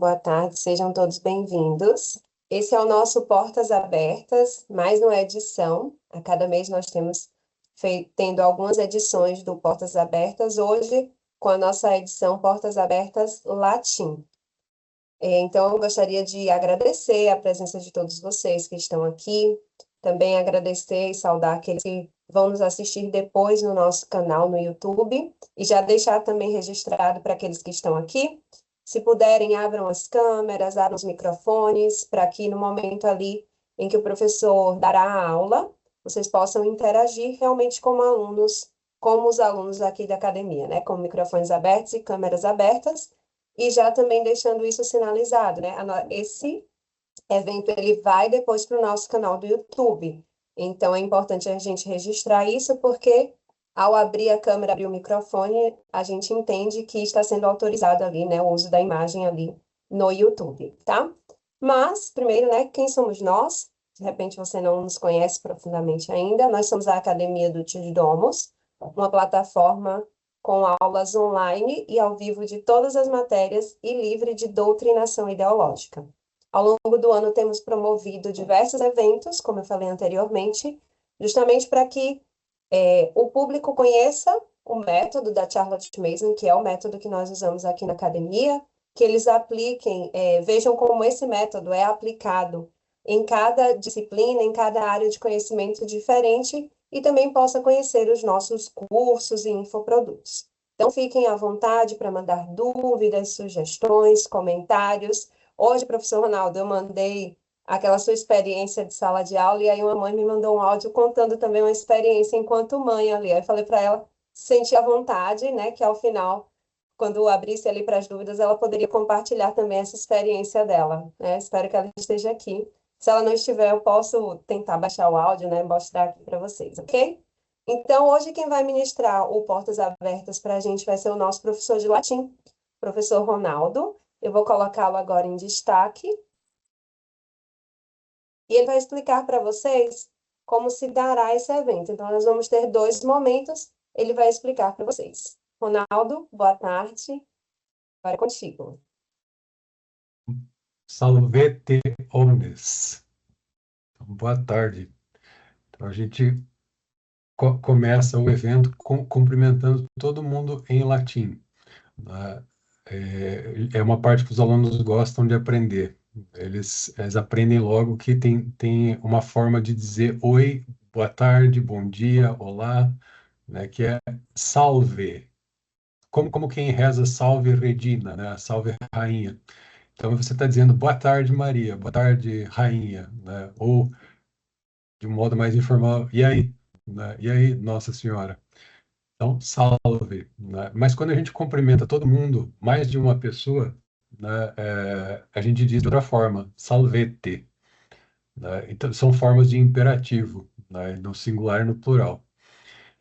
Boa tarde, sejam todos bem-vindos. Esse é o nosso Portas Abertas, mais uma edição. A cada mês nós temos tendo algumas edições do Portas Abertas, hoje com a nossa edição Portas Abertas Latim. Então, eu gostaria de agradecer a presença de todos vocês que estão aqui, também agradecer e saudar aqueles que vão nos assistir depois no nosso canal no YouTube, e já deixar também registrado para aqueles que estão aqui. Se puderem, abram as câmeras, abram os microfones, para que no momento ali em que o professor dará a aula, vocês possam interagir realmente como alunos, como os alunos aqui da academia, né? Com microfones abertos e câmeras abertas, e já também deixando isso sinalizado, né? Esse evento ele vai depois para o nosso canal do YouTube. Então é importante a gente registrar isso, porque ao abrir a câmera, abrir o microfone, a gente entende que está sendo autorizado ali, né, o uso da imagem ali no YouTube, tá? Mas, primeiro, né, quem somos nós? De repente você não nos conhece profundamente ainda. Nós somos a Academia do Tio Domos, uma plataforma com aulas online e ao vivo de todas as matérias e livre de doutrinação ideológica. Ao longo do ano, temos promovido diversos eventos, como eu falei anteriormente, justamente para que o público conheça o método da Charlotte Mason, que é o método que nós usamos aqui na academia, que eles apliquem, vejam como esse método é aplicado em cada disciplina, em cada área de conhecimento diferente, e também possa conhecer os nossos cursos e infoprodutos. Então, fiquem à vontade para mandar dúvidas, sugestões, comentários. Hoje, professor Ronaldo, eu mandei aquela sua experiência de sala de aula, e aí uma mãe me mandou um áudio contando também uma experiência enquanto mãe ali. Aí eu falei para ela sentir à vontade, né, que ao final, quando abrisse ali para as dúvidas, ela poderia compartilhar também essa experiência dela, né? Espero que ela esteja aqui. Se ela não estiver, eu posso tentar baixar o áudio, né, mostrar aqui para vocês, ok? Então, hoje quem vai ministrar o Portas Abertas para a gente vai ser o nosso professor de latim, professor Ronaldo. Eu vou colocá-lo agora em destaque. E ele vai explicar para vocês como se dará esse evento. Então, nós vamos ter dois momentos, ele vai explicar para vocês. Ronaldo, boa tarde. Agora é contigo. Salvete omnes. Então, boa tarde. Então, a gente começa o evento cumprimentando todo mundo em latim, né? É uma parte que os alunos gostam de aprender. Eles aprendem logo que tem uma forma de dizer oi, boa tarde, bom dia, olá, né? Que é salve. Como quem reza salve Regina, né? Salve Rainha. Então você está dizendo boa tarde, Maria, boa tarde, Rainha, né? Ou de um modo mais informal, e aí? Né? E aí, Nossa Senhora? Então, salve, né? Mas quando a gente cumprimenta todo mundo, mais de uma pessoa, né, a gente diz de outra forma, salvete, né? Então, são formas de imperativo, né, no singular e no plural.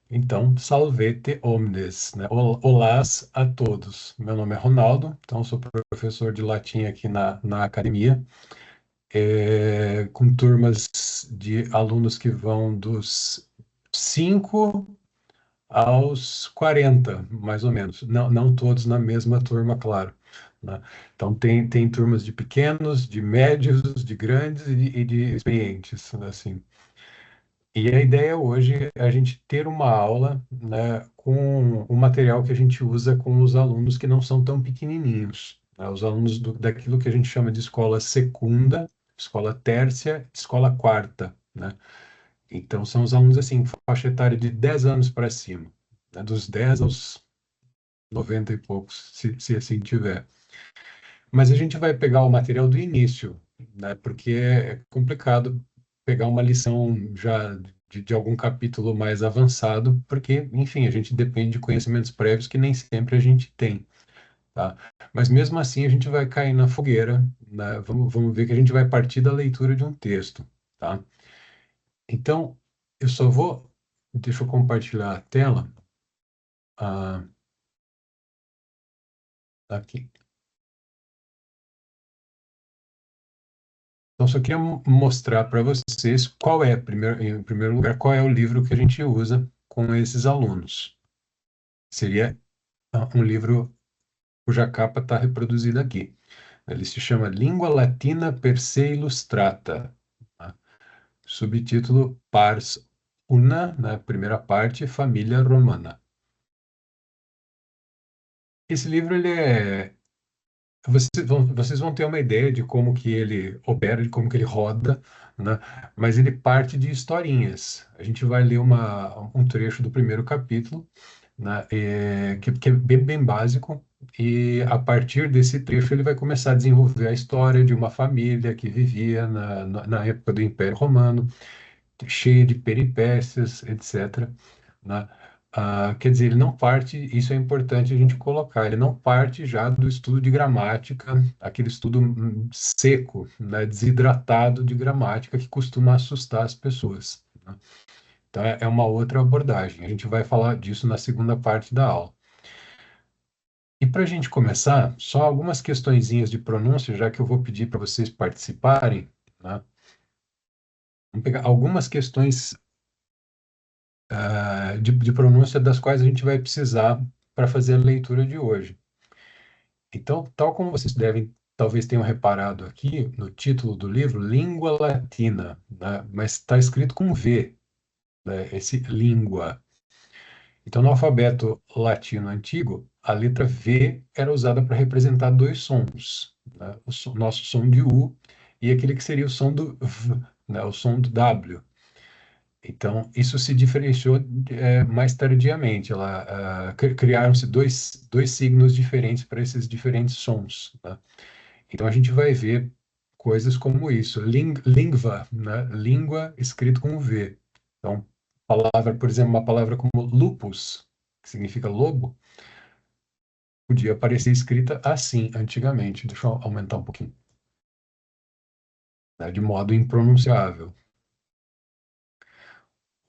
Então, salvete omnes, né? Olás a todos. Meu nome é Ronaldo, então sou professor de latim aqui na academia, com turmas de alunos que vão dos 5 aos 40, mais ou menos. Não todos na mesma turma, claro, né? Então, tem turmas de pequenos, de médios, de grandes e de experientes, né, assim. E a ideia hoje é a gente ter uma aula, né, com o material que a gente usa com os alunos que não são tão pequenininhos, né, os alunos daquilo que a gente chama de escola secunda, escola tércia, escola quarta, né? Então, são os alunos, assim, faixa etária de 10 anos para cima, né, dos 10 aos 90 e poucos, se assim tiver. Mas a gente vai pegar o material do início, né, porque é complicado pegar uma lição já de algum capítulo mais avançado, porque, enfim, a gente depende de conhecimentos prévios que nem sempre a gente tem, tá? Mas mesmo assim a gente vai cair na fogueira, né? Vamos ver que a gente vai partir da leitura de um texto, tá? Então, eu só vou, deixa eu compartilhar a tela, ah, aqui. Então, só queria mostrar para vocês qual é, em primeiro lugar, qual é o livro que a gente usa com esses alunos. Seria um livro cuja capa está reproduzida aqui. Ele se chama Língua Latina per se Illustrata, né? Subtítulo Pars Una, na primeira parte, Família Romana. Esse livro, ele é... vocês vão ter uma ideia de como que ele opera, de como que ele roda, né? Mas ele parte de historinhas. A gente vai ler um trecho do primeiro capítulo, né? Que é bem básico, e a partir desse trecho ele vai começar a desenvolver a história de uma família que vivia na época do Império Romano, cheia de peripécias, etc., né? Quer dizer, ele não parte, isso é importante a gente colocar, ele não parte já do estudo de gramática, aquele estudo seco, né, desidratado de gramática que costuma assustar as pessoas, né? Então, é uma outra abordagem. A gente vai falar disso na segunda parte da aula. E para a gente começar, só algumas questõezinhas de pronúncia, já que eu vou pedir para vocês participarem, né? Vamos pegar algumas questões de pronúncia das quais a gente vai precisar para fazer a leitura de hoje. Então, tal como vocês talvez tenham reparado aqui no título do livro, Língua Latina, né? Mas está escrito com V, né? Esse língua. Então, no alfabeto latino antigo, a letra V era usada para representar dois sons, né? Nosso som de U e aquele que seria o som do V, né? O som do W. Então, isso se diferenciou mais tardiamente. Criaram-se dois signos diferentes para esses diferentes sons, né? Então, a gente vai ver coisas como isso. Lingva, né? Língua escrito com V. Então, por exemplo, uma palavra como lupus, que significa lobo, podia aparecer escrita assim antigamente. Deixa eu aumentar um pouquinho, né? De modo impronunciável.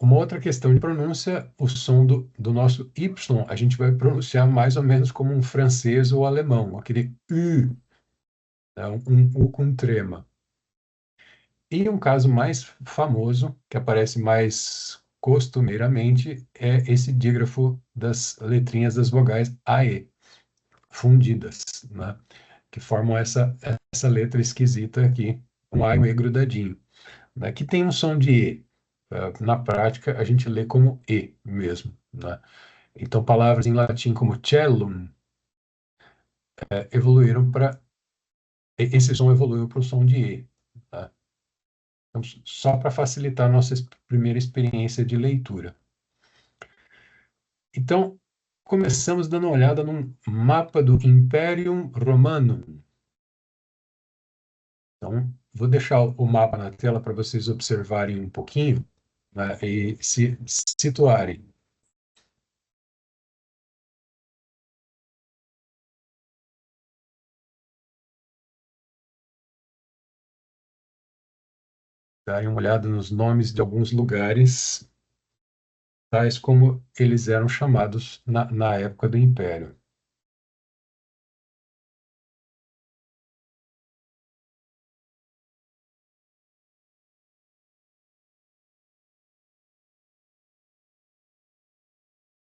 Uma outra questão de pronúncia, o som do nosso Y, a gente vai pronunciar mais ou menos como um francês ou alemão, aquele U, né, um U com trema. E um caso mais famoso, que aparece mais costumeiramente, é esse dígrafo das letrinhas das vogais AE, fundidas, né, que formam essa letra esquisita aqui, um A e um E grudadinho, né, que tem um som de E. Na prática, a gente lê como E mesmo, né? Então, palavras em latim como cellum evoluíram para... Esse som evoluiu para o som de E, tá? Então, só para facilitar a nossa primeira experiência de leitura. Então, começamos dando uma olhada num mapa do Imperium Romanum. Então, vou deixar o mapa na tela para vocês observarem um pouquinho, né, e se situarem. Darem uma olhada nos nomes de alguns lugares, tais como eles eram chamados na época do Império.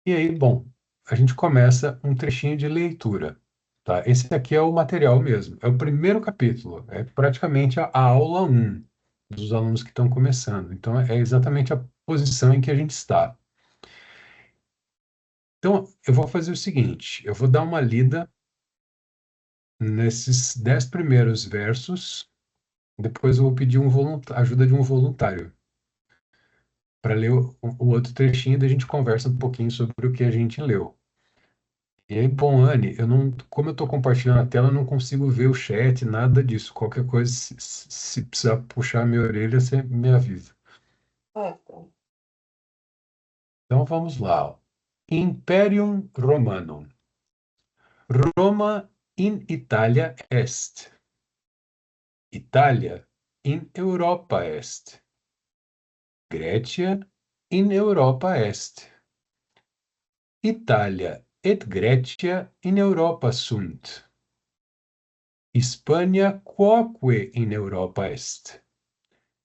E aí, bom, a gente começa um trechinho de leitura, tá? Esse aqui é o material mesmo, é o primeiro capítulo, é praticamente a aula 1 dos alunos que estão começando. Então, é exatamente a posição em que a gente está. Então, eu vou fazer o seguinte, eu vou dar uma lida nesses 10 primeiros versos, depois eu vou pedir ajuda de um voluntário para ler o outro trechinho, e daí a gente conversa um pouquinho sobre o que a gente leu. E aí, bom, Anne, como eu estou compartilhando a tela, eu não consigo ver o chat, nada disso. Qualquer coisa, se precisar puxar a minha orelha, você me avisa. Certo. Então vamos lá, ó. Imperium Romanum. Roma in Italia est. Italia in Europa est. Grecia in Europa est. Italia et Grecia in Europa sunt. Hispania quoque in Europa est.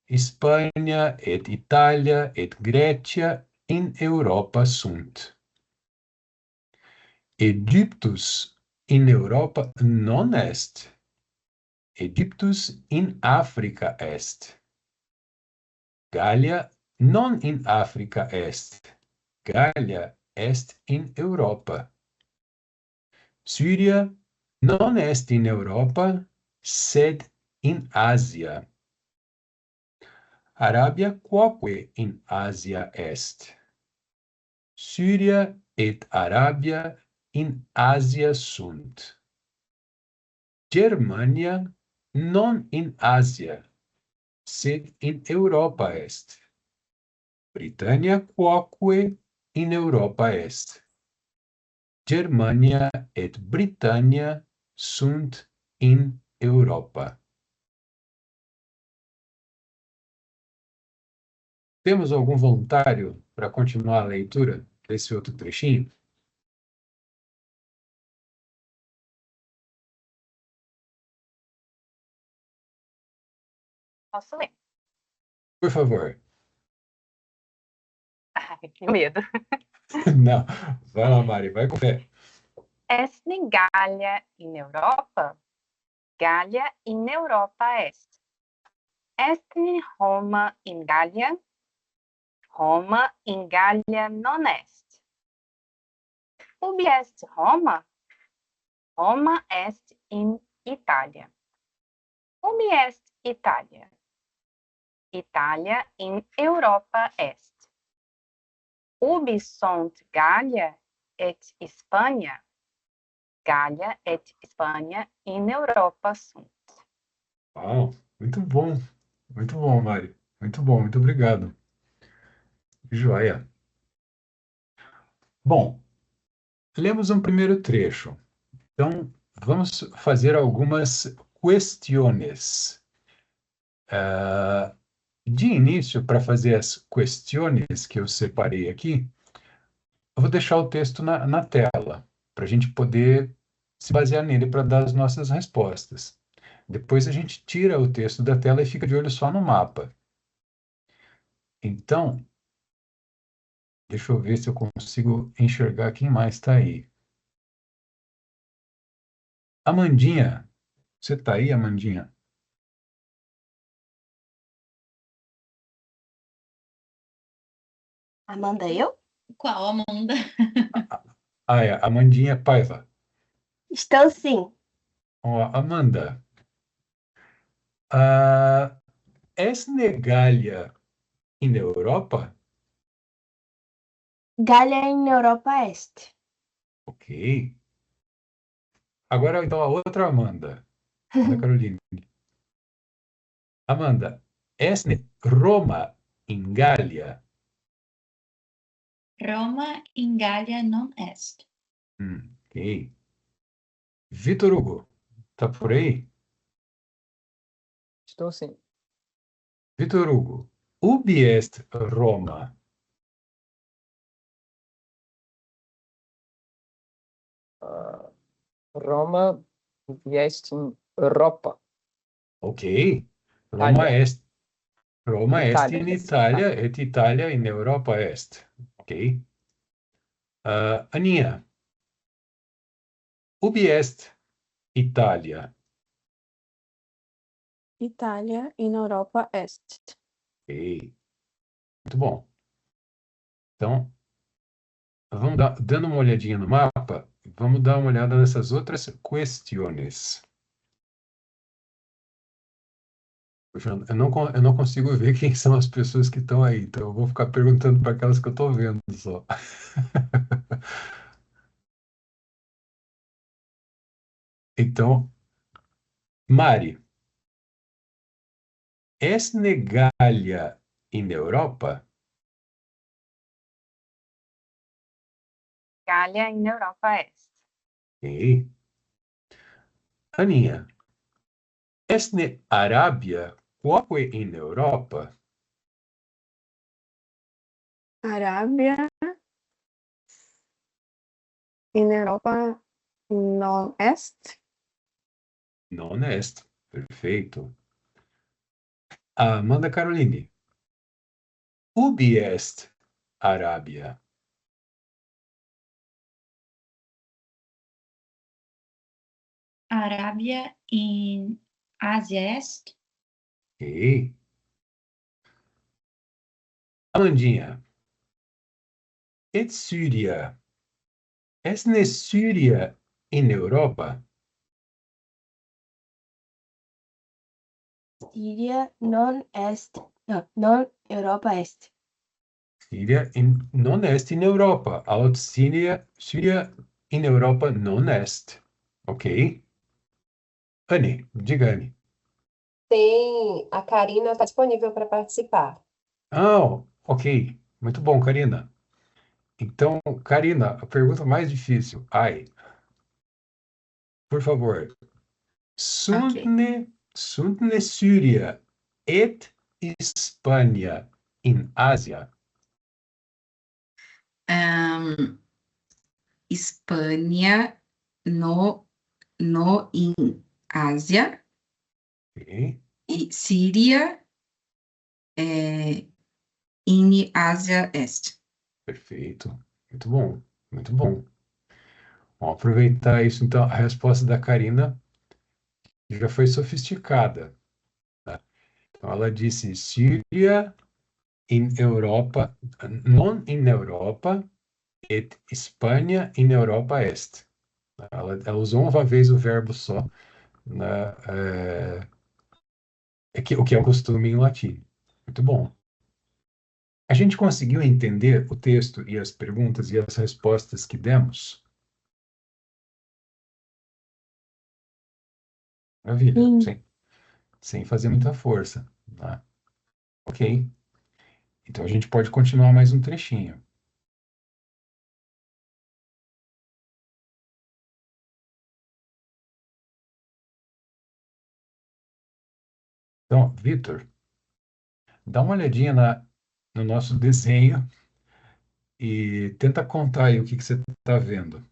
Hispania et Italia et Grecia in Europa sunt. Egyptus in Europa non est. Aegyptus in Africa est. Gallia non in Africa est. Gallia est in Europa. Syria non est in Europa, sed in Asia. Arabia quoque in Asia est. Syria et Arabia in Asia sunt. Germania non in Asia, sed in Europa est. Britannia quoque in Europa est. Germania et Britannia sunt in Europa. Temos algum voluntário para continuar a leitura desse outro trechinho? Posso ler? Por favor. Ai, que medo. Não, vai lá, Mari, vai com fé. Est Gallia in Europa? Gallia in Europa est. Est Roma in Gallia? Roma in Gallia non est. Ubi est Roma? Roma est in Italia. Ubi est Italia? Italia in Europa est. Ubi sunt Gallia et Hispania? Gallia et Hispania in Europa sunt. Uau, muito bom. Muito bom, Mari. Muito bom, muito obrigado. Joia. Bom, lemos um primeiro trecho. Então, vamos fazer algumas questões. De início, para fazer as questões que eu separei aqui, eu vou deixar o texto na tela, para a gente poder se basear nele para dar as nossas respostas. Depois a gente tira o texto da tela e fica de olho só no mapa. Então, deixa eu ver se eu consigo enxergar quem mais está aí. Amandinha, você está aí, Amandinha? Amanda, eu? Qual, Amanda? Ah, é, Amandinha Paiva. Estou sim. Ó, Amanda, est Gallia in Europa? Gallia in Europa est. Ok. Agora, então, a outra Amanda. Ana Carolina. Amanda, est Roma in Gallia? Roma in Gallia non est. Ok. Vitor Hugo, tá por aí? Estou sim. Vitor Hugo, ubi est Roma? Roma est in Europa. Ok. Roma est Itália. in Italia, et Italia in Europa est. Ok. Aninha, ubi est Italia? Itália in Europa est. Ok. Muito bom. Então, vamos dando uma olhadinha no mapa, vamos dar uma olhada nessas outras questões. Eu não consigo ver quem são as pessoas que estão aí, então eu vou ficar perguntando para aquelas que eu estou vendo só. Então, Mari, est Gallia in Europa? Gallia in Europa est. Ok. Aninha, est Arabia quoque in Europa? Arábia in Europa non est. Non est. Perfeito. Amanda Caroline, ubi est Arabia? Arabia in Ásia Est. Ok. Amandinha. Et Síria. Est ne Síria in Europa? Síria non est. No, non Europa est. Síria non est in Europa. Aut Síria in Europa non est. Ok. Anne, diga, Anne. A Karina está disponível para participar. Ah, ok. Muito bom, Karina. Então, Karina, a pergunta mais difícil. Ai, por favor. Sunt ne Síria et Hispânia in Ásia? Espanha no em Ásia Ok. e Síria em Ásia Este. Perfeito. Muito bom. Muito bom. Vamos aproveitar isso, então. A resposta da Karina já foi sofisticada. Tá? Então, ela disse Síria in Europa, non in Europa, et Espanha in Europa Est. Ela usou uma vez o verbo só, né, o que é o costume em latim. Muito bom. A gente conseguiu entender o texto e as perguntas e as respostas que demos? Maravilha. Sim. Sem fazer muita força. Né? Ok. Então a gente pode continuar mais um trechinho. Então, Vitor, dá uma olhadinha no nosso desenho e tenta contar aí o que você está vendo.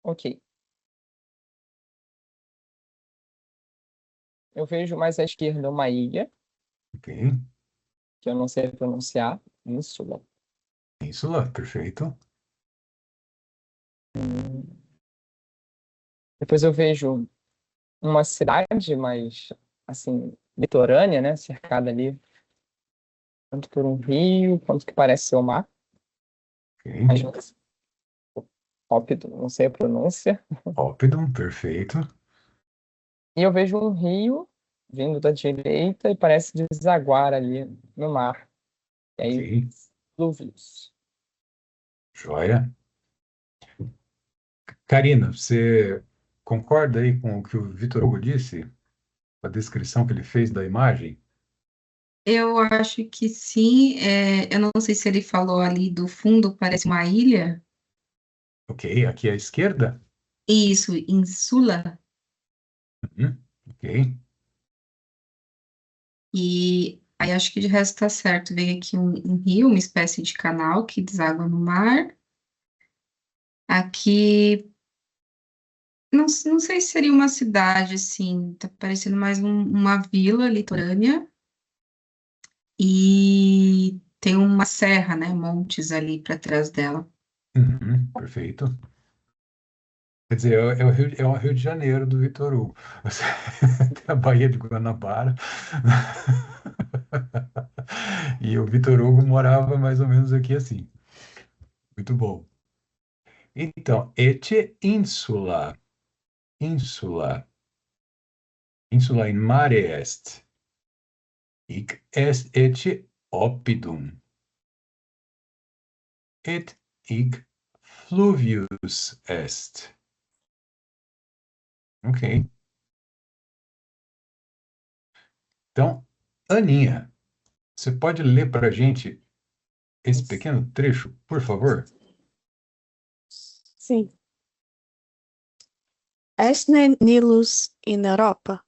Ok. Eu vejo mais à esquerda uma ilha, Ok. que eu não sei pronunciar, ínsula. Ínsula, perfeito. Depois eu vejo uma cidade mais, assim, litorânea, né? Cercada ali, tanto por um rio, quanto que parece ser o mar. Ok. Mas, óbvio, não sei a pronúncia. Ópido, perfeito. E eu vejo um rio vindo da direita e parece desaguar ali no mar. E aí, Ok. flúvios. Joia. Karina, você concorda aí com o que o Vitor Hugo disse? A descrição que ele fez da imagem? Eu acho que sim. Eu não sei se ele falou ali do fundo, parece uma ilha. Ok, aqui à esquerda? Isso, insula. Ok. E aí acho que de resto tá certo. Veio aqui um rio, uma espécie de canal que deságua no mar. Aqui, não sei se seria uma cidade, assim, tá parecendo mais uma vila litorânea. E tem uma serra, né? Montes ali para trás dela. Perfeito. Quer dizer, é o Rio de Janeiro do Vitor Hugo. Você tem a Baía de Guanabara. E o Vitor Hugo morava mais ou menos aqui assim. Muito bom. Então, ecce insula. Insula. Insula in mare est. Hic est ecce oppidum. Et hic fluvius est. Ok. Então, Aninha, você pode ler para a gente esse pequeno trecho, por favor? Sim. Est ne Nilus in Europa?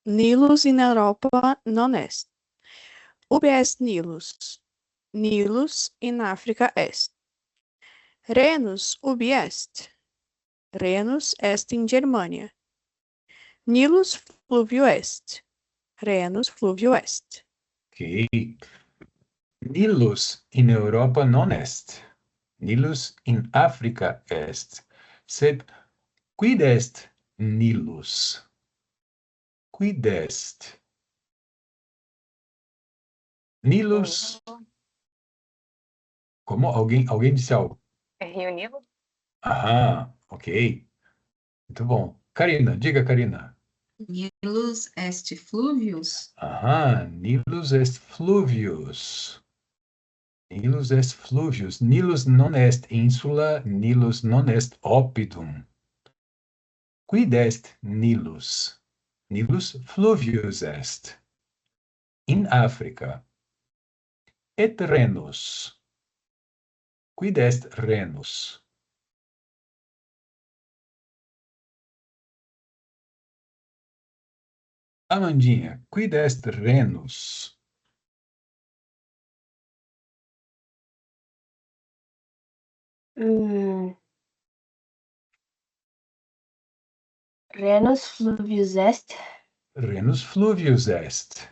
Nilus in Europa non est. Ubi est Nilus? Nilus in Africa est. Renus ubi est? Renus est in Germania. Nilus fluvio est. Renus fluvio est. Ok. Nilus in Europa non est. Nilus in Africa est. Sed Quid est Nilus? Quid est? Nilus. Como? Alguém disse algo? É Rio Nilo? Aham, ok. Muito bom. Karina, diga, Karina. Nilus est fluvius? Aham, Nilus est fluvius. Nilus est fluvius. Nilus non est insula, Nilus non est oppidum. Quid est Nilus? Nilus fluvius est. In Africa. Et Renus. Quid est Renus? Amandinha, quid est Renus? Renus fluvius est. Renus fluvius est.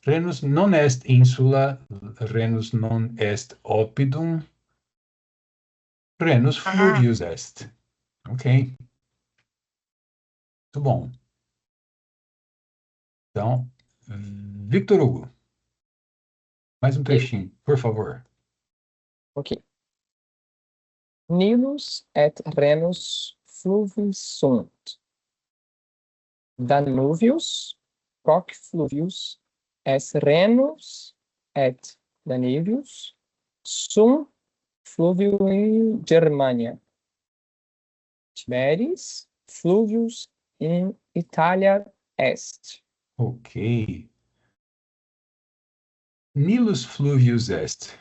Renus non est insula, Renus non est oppidum. Renus fluvius est. Ok. Muito bom. Então, Victor Hugo. Mais um trechinho, por favor. Ok. Nilus et Renus fluvis sunt. Danuvius, quoque fluvius, es Renus et Danuvius, sum fluvio in Germania. Tiberis fluvius in Italia est. Ok. Nilus fluvius est.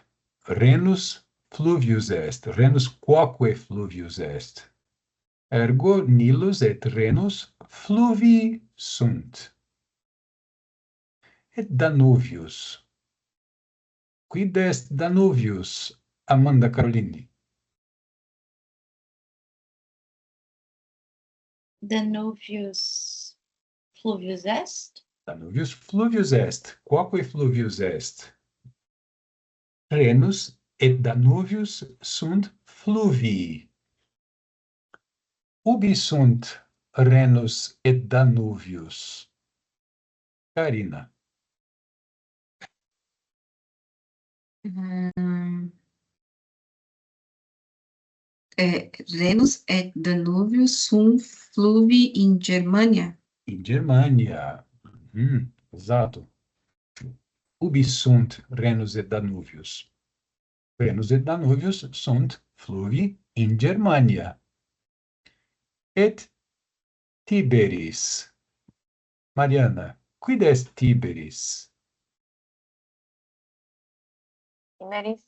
Renus fluvius est. Renus quoque fluvius est. Ergo Nilus et Renus fluvii sunt. Et Danuvius. Quid est Danuvius, Amanda Carolini? Danuvius fluvius est. Danuvius fluvius est. Quoque fluvius est. Renus et Danuvius sunt fluvii. Ubi sunt Renus et Danuvius? Karina. Renus et Danuvius sunt fluvi in Germania. In Germania. Exato. Ubi sunt Renus et Danuvius? Renus et Danuvius sunt fluvi in Germania. Et Tiberis. Mariana, quid est Tiberis? Tiberis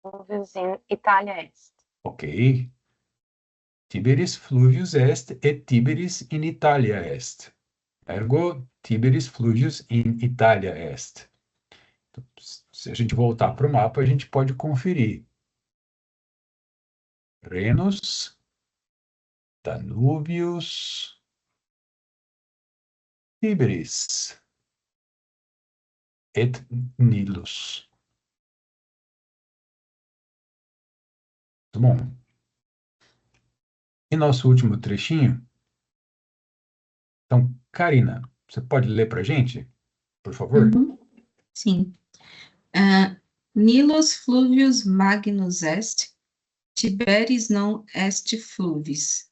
fluvius in Italia est. Ok. Tiberis fluvius est et Tiberis in Italia est. Ergo, Tiberis fluvius in Italia est. Então, se a gente voltar para o mapa, a gente pode conferir. Renus, Danuvius, Tiberis et Nilus. Muito bom. E nosso último trechinho. Então, Karina, você pode ler para a gente, por favor? Sim. Nilus fluvius magnus est, Tiberis non est fluvis.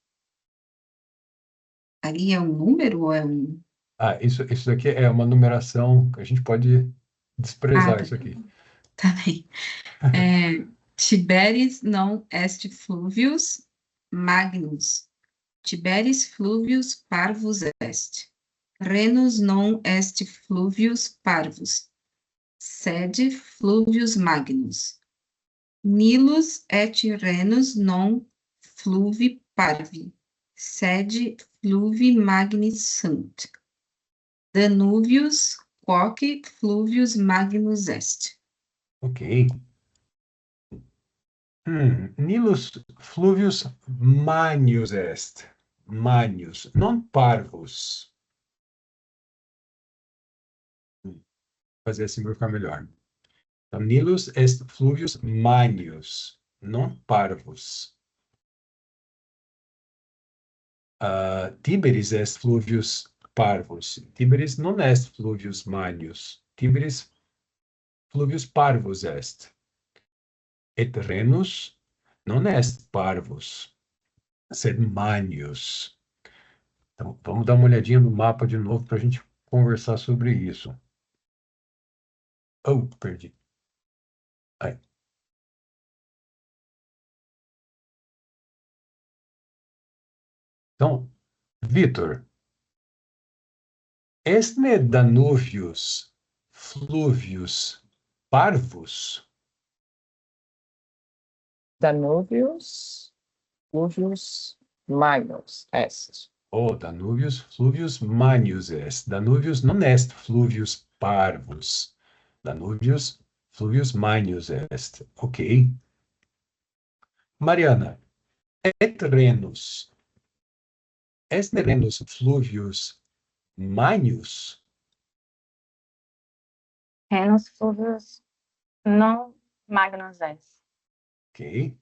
Ali é um número ou é um... Ah, isso daqui é uma numeração que a gente pode desprezar isso aqui. Tá bem. Tiberis non est fluvius magnus. Tiberis fluvius parvus est. Renus non est fluvius parvus. Sed fluvius magnus. Nilus et Renus non fluvi parvi. Sed fluvi magnis sunt. Danuvius quoque fluvius magnus est. Ok. Nilus fluvius manius est. Manius, non parvus. Fazer assim vai ficar melhor. Então, Nilus est fluvius manius, non parvus. Tiberis est fluvius parvus. Tiberis non est fluvius manius. Tiberis fluvius parvus est. Et Rhenus non est parvus, sed manius. Então, vamos dar uma olhadinha no mapa de novo para a gente conversar sobre isso. Oh, perdi. Aí. Então, Vitor, est-ne Danuvius fluvius parvus? Danuvius fluvius magnus est. Oh, Danuvius fluvius manius est. Danuvius non est fluvius parvus. Danuvius fluvius manius est. Ok. Mariana, et Rhenus. Est Rhenus fluvius manius? Rhenus fluvius non magnus est. Ok.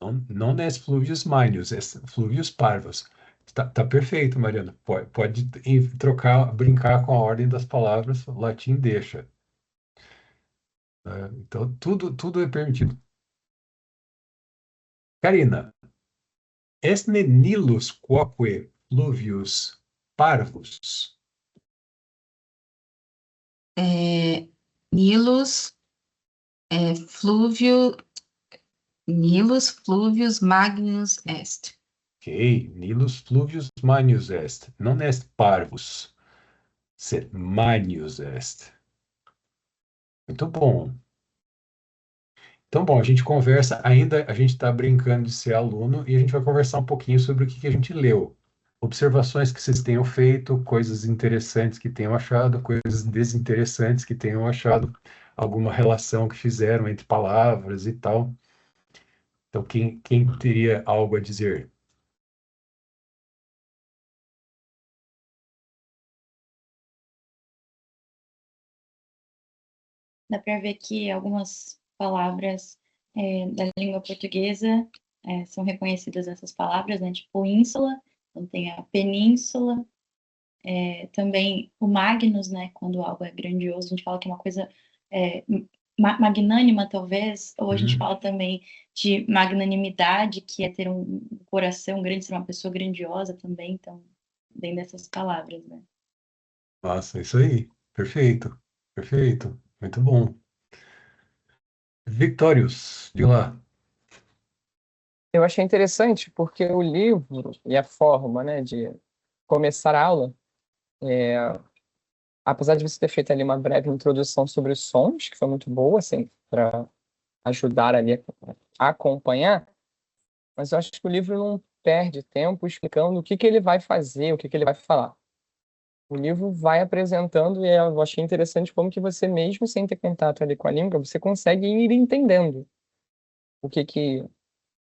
Non est fluvius manius, est fluvius parvus. Tá perfeito, Mariana. Pode trocar, brincar com a ordem das palavras, o latim deixa. Então, tudo é permitido. Karina, est ne Nilus quoque fluvius parvus? Nilus fluvius magnus est. Ok, Nilus fluvius manius est. Non est parvus, sed manius est. Muito bom. Então, bom, a gente conversa, ainda a gente está brincando de ser aluno e a gente vai conversar um pouquinho sobre o que a gente leu. Observações que vocês tenham feito, coisas interessantes que tenham achado, coisas desinteressantes que tenham achado, alguma relação que fizeram entre palavras e tal. Então, quem teria algo a dizer? Dá para ver que algumas palavras da língua portuguesa são reconhecidas essas palavras, né? Tipo ínsula, então tem a península, também o magnus, né? Quando algo é grandioso, a gente fala que é uma coisa magnânima, talvez, ou a gente fala também de magnanimidade, que é ter um coração grande, ser uma pessoa grandiosa também, então, vem dessas palavras, né? Nossa, isso aí. Perfeito, perfeito. Muito bom. Victorius, de lá. Eu achei interessante porque o livro e a forma, né, de começar a aula, apesar de você ter feito ali uma breve introdução sobre os sons, que foi muito boa, assim, para ajudar ali a acompanhar, mas eu acho que o livro não perde tempo explicando o que ele vai fazer, o que ele vai falar. O livro vai apresentando e eu achei interessante como que você, mesmo sem ter contato ali com a língua, você consegue ir entendendo o que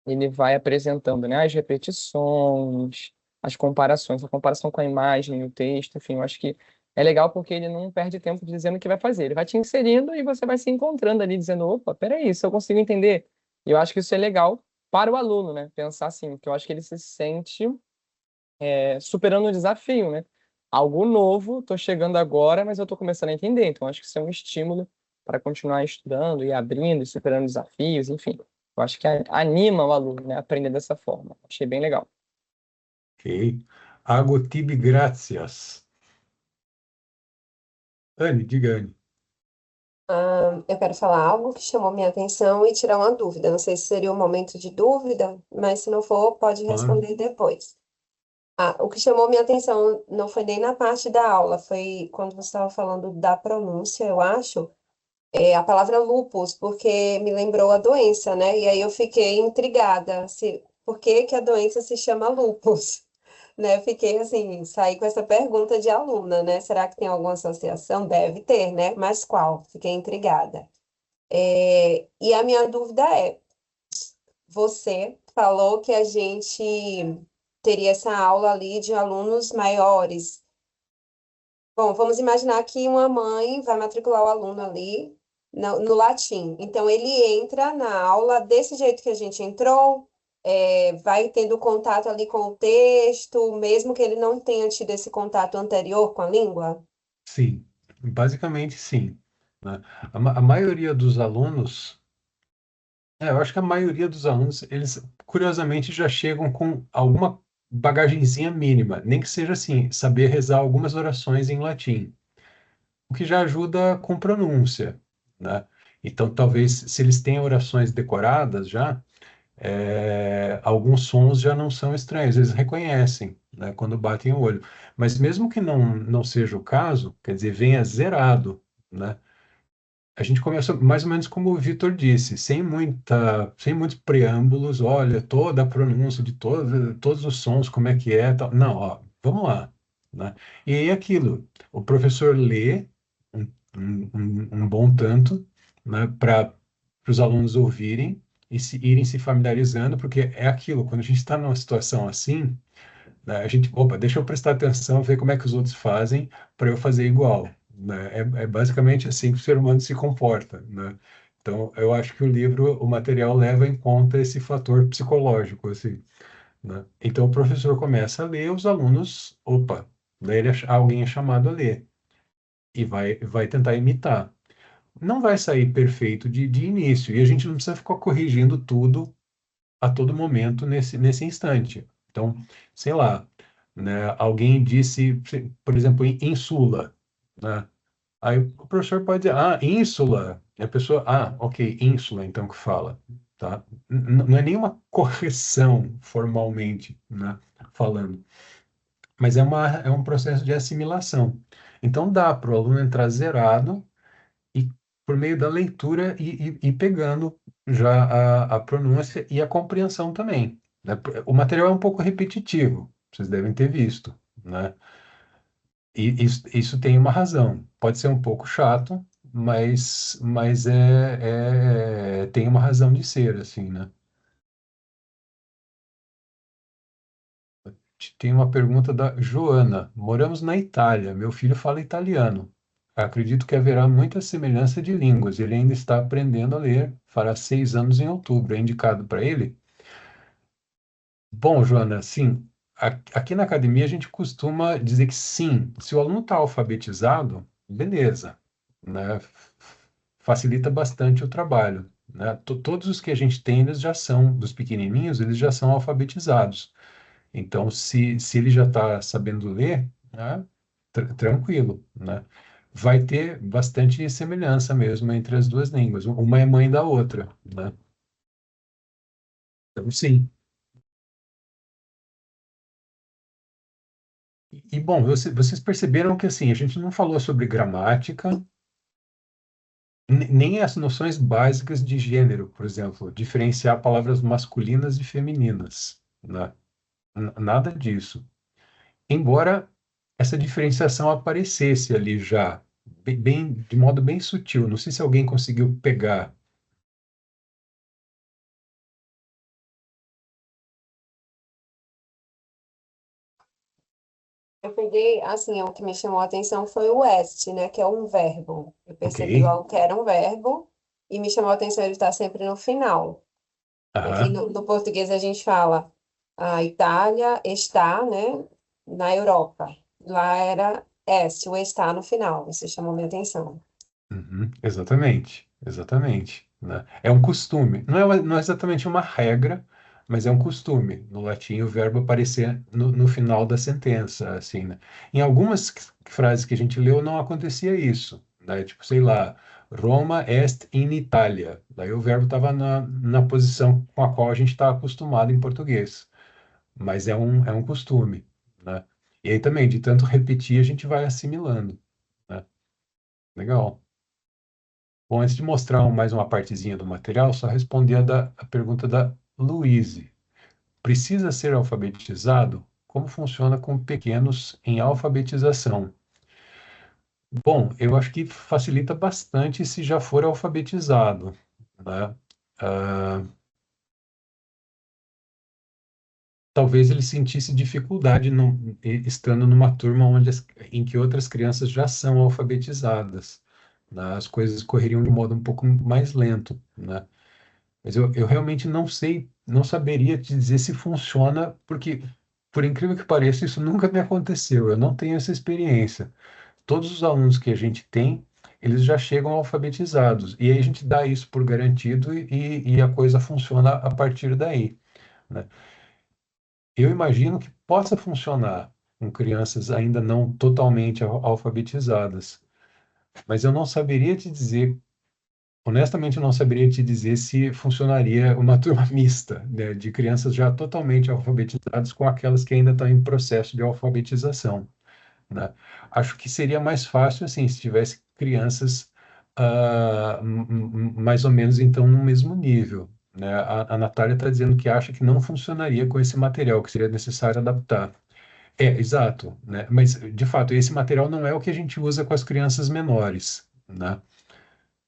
ele vai apresentando, né? As repetições, as comparações, a comparação com a imagem, o texto, enfim, eu acho que é legal porque ele não perde tempo dizendo o que vai fazer. Ele vai te inserindo e você vai se encontrando ali, dizendo, opa, peraí, isso eu consigo entender. E eu acho que isso é legal para o aluno, né? Pensar assim, porque eu acho que ele se sente superando um desafio, né? Algo novo, estou chegando agora, mas eu estou começando a entender. Então, acho que isso é um estímulo para continuar estudando e abrindo e superando desafios, enfim. Eu acho que anima o aluno, né, a aprender dessa forma. Achei bem legal. Ok. Ago tibi gratias. Anne, diga, Anne. Eu quero falar algo que chamou minha atenção e tirar uma dúvida. Não sei se seria um momento de dúvida, mas se não for, pode responder depois. O que chamou minha atenção não foi nem na parte da aula, foi quando você estava falando da pronúncia, eu acho, a palavra lupus, porque me lembrou a doença, né? E aí eu fiquei intrigada, por que a doença se chama lupus? Né? Fiquei assim, saí com essa pergunta de aluna, né? Será que tem alguma associação? Deve ter, né? Mas qual? Fiquei intrigada. E a minha dúvida você falou que a gente teria essa aula ali de alunos maiores. Bom, vamos imaginar que uma mãe vai matricular o aluno ali no latim. Então, ele entra na aula desse jeito que a gente entrou, vai tendo contato ali com o texto, mesmo que ele não tenha tido esse contato anterior com a língua? Sim, basicamente sim, né? A maioria dos alunos, eu acho que a maioria dos alunos, eles curiosamente já chegam com alguma bagagenzinha mínima, nem que seja assim, saber rezar algumas orações em latim, o que já ajuda com pronúncia, né? Então, talvez, se eles têm orações decoradas já, alguns sons já não são estranhos, eles reconhecem, né, quando batem o olho. Mas mesmo que não seja o caso, quer dizer, venha zerado, né? A gente começa mais ou menos como o Vitor disse, sem muitos preâmbulos, olha, toda a pronúncia de todos os sons, como é que é, tal. Não, ó, vamos lá, né? E aí aquilo, o professor lê um, um bom tanto, né, para os alunos ouvirem e irem se familiarizando, porque é aquilo, quando a gente está numa situação assim, né, a gente, opa, deixa eu prestar atenção, ver como é que os outros fazem para eu fazer igual, né? É basicamente assim que o ser humano se comporta, né? Então, eu acho que o livro, o material leva em conta esse fator psicológico, assim, né? Então, o professor começa a ler, os alunos, opa, alguém é chamado a ler e vai tentar imitar. Não vai sair perfeito de início, e a gente não precisa ficar corrigindo tudo a todo momento nesse instante. Então, sei lá, né, alguém disse, por exemplo, insula, né? Aí o professor pode dizer, ínsula. E a pessoa, ok, ínsula, então que fala, tá? Não é nenhuma correção formalmente, né, falando, mas é um processo de assimilação. Então dá para o aluno entrar zerado e por meio da leitura e pegando já a pronúncia e a compreensão também, né? O material é um pouco repetitivo, vocês devem ter visto, né? E isso tem uma razão. Pode ser um pouco chato, mas tem uma razão de ser, assim, né? Tem uma pergunta da Joana. Moramos na Itália. Meu filho fala italiano. Acredito que haverá muita semelhança de línguas. Ele ainda está aprendendo a ler. Fará 6 anos em outubro. É indicado para ele? Bom, Joana, sim. Aqui na academia a gente costuma dizer que sim. Se o aluno está alfabetizado, beleza, né? Facilita bastante o trabalho, né? Todos os que a gente tem, eles já são, dos pequenininhos, eles já são alfabetizados. Então, se ele já está sabendo ler, né, tranquilo, né? Vai ter bastante semelhança mesmo entre as duas línguas. Uma é mãe da outra, né? Então, sim. Bom, vocês perceberam que assim, a gente não falou sobre gramática, nem as noções básicas de gênero, por exemplo, diferenciar palavras masculinas e femininas, né? Nada disso. Embora essa diferenciação aparecesse ali já, de modo bem sutil. Não sei se alguém conseguiu pegar. Eu peguei, assim, o que me chamou a atenção foi o est, né, que é um verbo. Eu percebi Ok? logo que era um verbo e me chamou a atenção ele estar sempre no final. Aqui Aham. no português a gente fala a Itália está, né, na Europa. Lá era est, o está no final. Isso chamou minha atenção. Uhum, exatamente, exatamente, né? É um costume. Não é exatamente uma regra, mas é um costume. No latim, o verbo aparecer no final da sentença, assim, né? Em algumas frases que a gente leu, não acontecia isso, né? Tipo, sei lá, Roma est in Italia. Daí o verbo estava na posição com a qual a gente está acostumado em português. Mas é um costume, né? E aí também, de tanto repetir, a gente vai assimilando, né? Legal. Bom, antes de mostrar mais uma partezinha do material, só responder a pergunta da Luíse. Precisa ser alfabetizado? Como funciona com pequenos em alfabetização? Bom, eu acho que facilita bastante se já for alfabetizado, né? Ah, talvez ele sentisse dificuldade estando numa turma em que outras crianças já são alfabetizadas, né? As coisas correriam de modo um pouco mais lento, né? Mas eu realmente não sei não saberia te dizer se funciona, porque, por incrível que pareça, isso nunca me aconteceu. Eu não tenho essa experiência. Todos os alunos que a gente tem, eles já chegam alfabetizados. E aí a gente dá isso por garantido e a coisa funciona a partir daí, né? Eu imagino que possa funcionar com crianças ainda não totalmente alfabetizadas, mas eu não saberia te dizer, honestamente, eu não saberia te dizer se funcionaria uma turma mista, né, de crianças já totalmente alfabetizadas com aquelas que ainda estão em processo de alfabetização, né? Acho que seria mais fácil assim se tivesse crianças mais ou menos então no mesmo nível, né? A Natália está dizendo que acha que não funcionaria com esse material, que seria necessário adaptar. É, exato, né? Mas de fato esse material não é o que a gente usa com as crianças menores, né?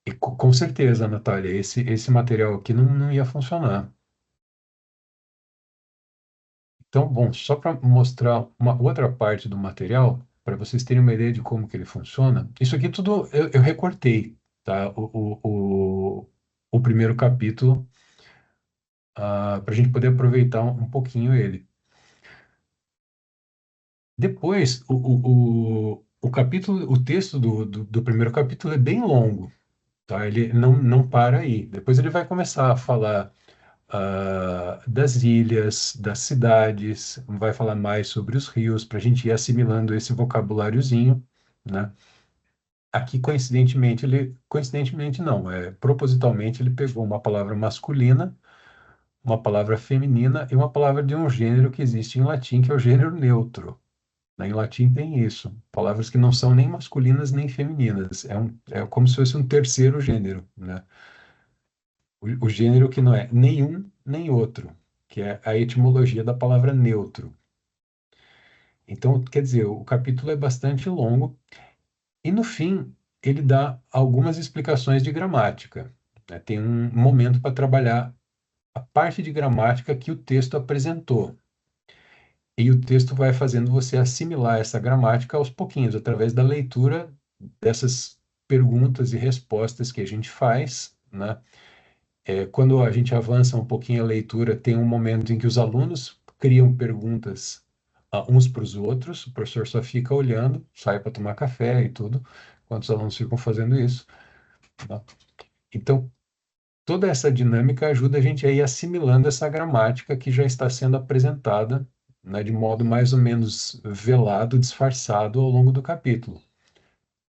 E com certeza, Natália, esse material aqui não ia funcionar. Então, bom, só para mostrar uma outra parte do material, para vocês terem uma ideia de como que ele funciona, isso aqui tudo eu recortei, tá? O primeiro capítulo, para a gente poder aproveitar um pouquinho ele. Depois, o capítulo, o texto do primeiro capítulo é bem longo, tá? Ele não para aí. Depois ele vai começar a falar das ilhas, das cidades, vai falar mais sobre os rios, para a gente ir assimilando esse vocabuláriozinho, né? Aqui, coincidentemente não, propositalmente ele pegou uma palavra masculina, uma palavra feminina e uma palavra de um gênero que existe em latim, que é o gênero neutro, né? Em latim tem isso, palavras que não são nem masculinas nem femininas, é como se fosse um terceiro gênero, né? O gênero que não é nenhum nem outro, que é a etimologia da palavra neutro. Então, quer dizer, o capítulo é bastante longo e no fim ele dá algumas explicações de gramática, né? Tem um momento para trabalhar a parte de gramática que o texto apresentou. E o texto vai fazendo você assimilar essa gramática aos pouquinhos, através da leitura dessas perguntas e respostas que a gente faz, né? Quando a gente avança um pouquinho a leitura, tem um momento em que os alunos criam perguntas uns para os outros, o professor só fica olhando, sai para tomar café e tudo, enquanto os alunos ficam fazendo isso, tá? Então, toda essa dinâmica ajuda a gente a ir assimilando essa gramática que já está sendo apresentada, né, de modo mais ou menos velado, disfarçado ao longo do capítulo.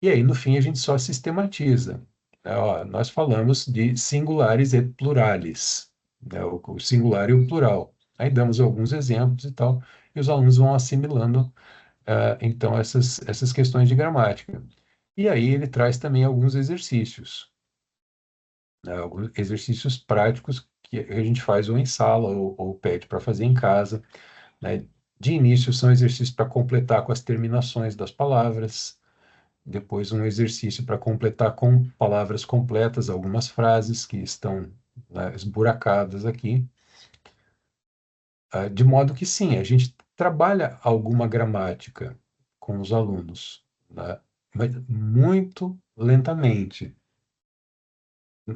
E aí, no fim, a gente só sistematiza. Ó, nós falamos de singulares e pluralis, né, o singular e o plural. Aí damos alguns exemplos e tal, e os alunos vão assimilando, então, essas questões de gramática. E aí ele traz também alguns exercícios, né, alguns exercícios práticos que a gente faz ou em sala ou pede para fazer em casa, né? De início, são exercícios para completar com as terminações das palavras, depois um exercício para completar com palavras completas algumas frases que estão, né, esburacadas aqui, de modo que sim, a gente trabalha alguma gramática com os alunos, né, mas muito lentamente.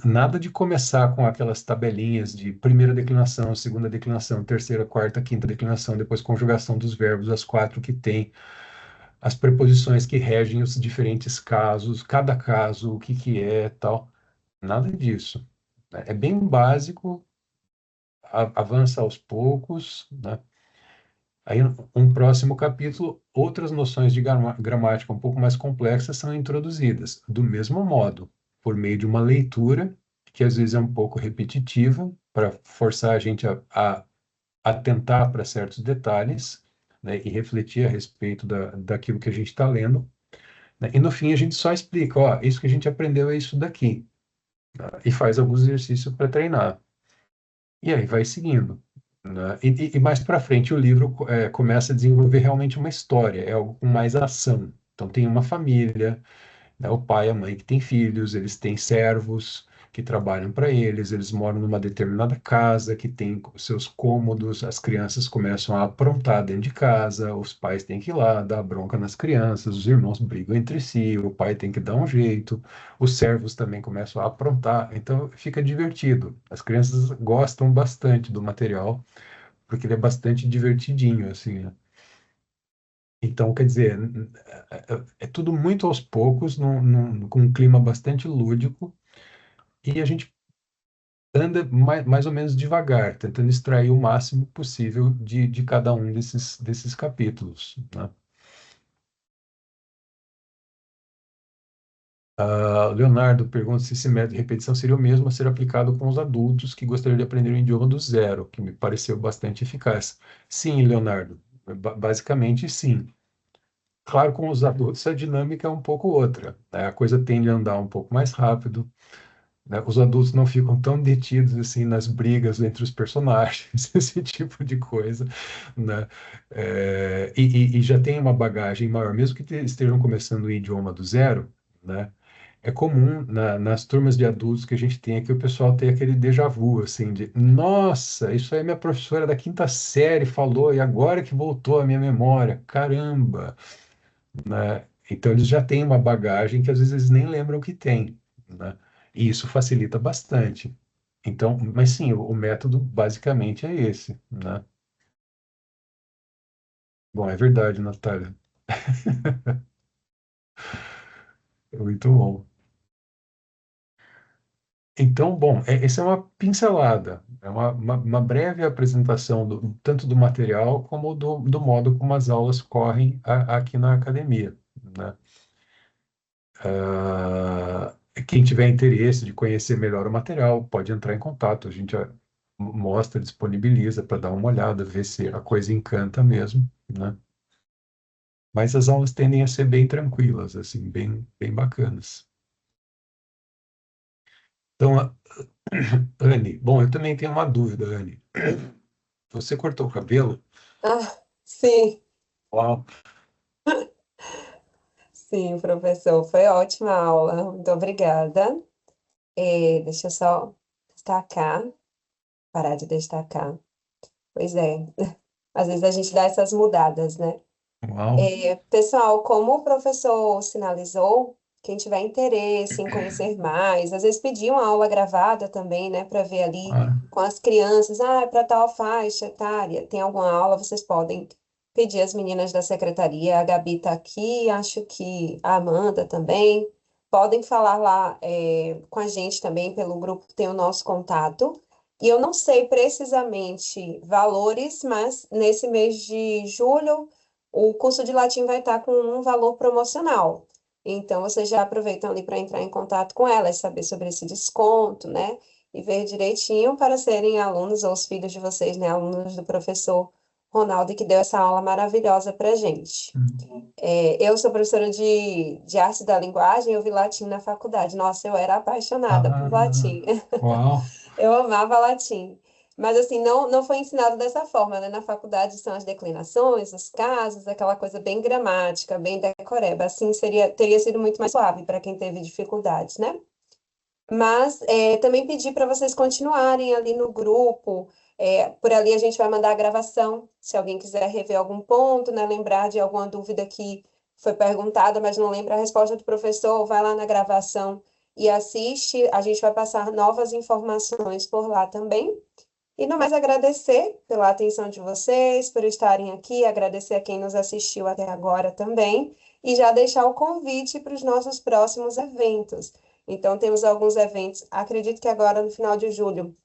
Nada de começar com aquelas tabelinhas de primeira declinação, segunda declinação, terceira, quarta, quinta declinação, depois conjugação dos verbos, as quatro que tem, as preposições que regem os diferentes casos, cada caso, o que que é, tal. Nada disso, né? É bem básico, avança aos poucos, né? Aí, um próximo capítulo, outras noções de gramática um pouco mais complexas são introduzidas, do mesmo modo, por meio de uma leitura, que às vezes é um pouco repetitiva, para forçar a gente a atentar para certos detalhes, né, e refletir a respeito daquilo que a gente está lendo, né? E no fim a gente só explica, ó, isso que a gente aprendeu é isso daqui, né? E faz alguns exercícios para treinar. E aí vai seguindo, né? E mais para frente o livro começa a desenvolver realmente uma história, é algo com mais ação. Então tem uma família, né, o pai e a mãe que têm filhos, eles têm servos que trabalham para eles moram numa determinada casa que tem os seus cômodos, as crianças começam a aprontar dentro de casa, os pais têm que ir lá dar bronca nas crianças, os irmãos brigam entre si, o pai tem que dar um jeito, os servos também começam a aprontar, então fica divertido. As crianças gostam bastante do material, porque ele é bastante divertidinho, assim, né? Então, quer dizer, é tudo muito aos poucos, com um clima bastante lúdico, e a gente anda mais ou menos devagar, tentando extrair o máximo possível de cada um desses capítulos, né? Leonardo pergunta se esse método de repetição seria o mesmo a ser aplicado com os adultos que gostariam de aprender o idioma do zero, que me pareceu bastante eficaz. Sim, Leonardo, basicamente sim. Claro, com os adultos a dinâmica é um pouco outra, né? A coisa tende a andar um pouco mais rápido, né? Os adultos não ficam tão detidos assim nas brigas entre os personagens, esse tipo de coisa, né? E já tem uma bagagem maior, mesmo que estejam começando o idioma do zero, né? É comum nas turmas de adultos que a gente tem aqui o pessoal tem aquele déjà vu, assim, de nossa, isso aí minha professora da quinta série falou e agora que voltou à minha memória, caramba, né? Então eles já têm uma bagagem que às vezes eles nem lembram que tem, né? E isso facilita bastante. Então, mas sim, o método basicamente é esse, né? Bom, é verdade, Natália. É muito bom. Então, bom, essa é uma pincelada, é uma breve apresentação tanto do material como do modo como as aulas correm aqui na academia, né? Quem tiver interesse de conhecer melhor o material, pode entrar em contato. A gente mostra, disponibiliza para dar uma olhada, ver se a coisa encanta mesmo, né? Mas as aulas tendem a ser bem tranquilas, assim, bem bacanas. Então, Anne, bom, eu também tenho uma dúvida, Anne. Você cortou o cabelo? Ah, sim, Uau, sim, professor, foi ótima a aula, muito obrigada. Deixa eu só destacar, parar de destacar. Pois é, às vezes a gente dá essas mudadas, né? uau, Pessoal, como o professor sinalizou, quem tiver interesse em conhecer mais, às vezes pedir uma aula gravada também, né, para ver ali ah, com as crianças, para tal faixa etária, tem alguma aula, vocês podem pedir às meninas da secretaria, a Gabi está aqui, acho que a Amanda também, podem falar lá com a gente também, pelo grupo tem o nosso contato. E eu não sei precisamente valores, mas nesse mês de julho o curso de latim vai estar com um valor promocional. Então, vocês já aproveitam ali para entrar em contato com elas, saber sobre esse desconto, né? E ver direitinho para serem alunos ou os filhos de vocês, né? Alunos do professor Ronaldo, que deu essa aula maravilhosa para a gente. Eu sou professora de arte da linguagem, eu vi latim na faculdade. Nossa, eu era apaixonada por latim. uau, Eu amava latim. Mas, assim, não foi ensinado dessa forma, né? Na faculdade são as declinações, os casos, aquela coisa bem gramática, bem decoreba. Assim, teria sido muito mais suave para quem teve dificuldades, né? Mas também pedir para vocês continuarem ali no grupo. Por ali a gente vai mandar a gravação, se alguém quiser rever algum ponto, né? Lembrar de alguma dúvida que foi perguntada, mas não lembra a resposta do professor, vai lá na gravação e assiste. A gente vai passar novas informações por lá também. E no mais, agradecer pela atenção de vocês, por estarem aqui, agradecer a quem nos assistiu até agora também, e já deixar o convite para os nossos próximos eventos. Então, temos alguns eventos, acredito que agora no final de julho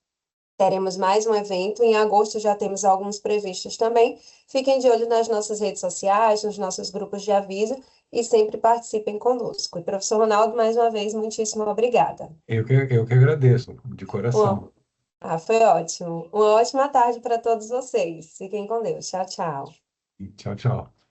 teremos mais um evento, em agosto já temos alguns previstos também. Fiquem de olho nas nossas redes sociais, nos nossos grupos de aviso, e sempre participem conosco. E, professor Ronaldo, mais uma vez, muitíssimo obrigada. eu que agradeço, de coração. Foi ótimo. Uma ótima tarde para todos vocês. Fiquem com Deus. Tchau, tchau. Tchau, tchau.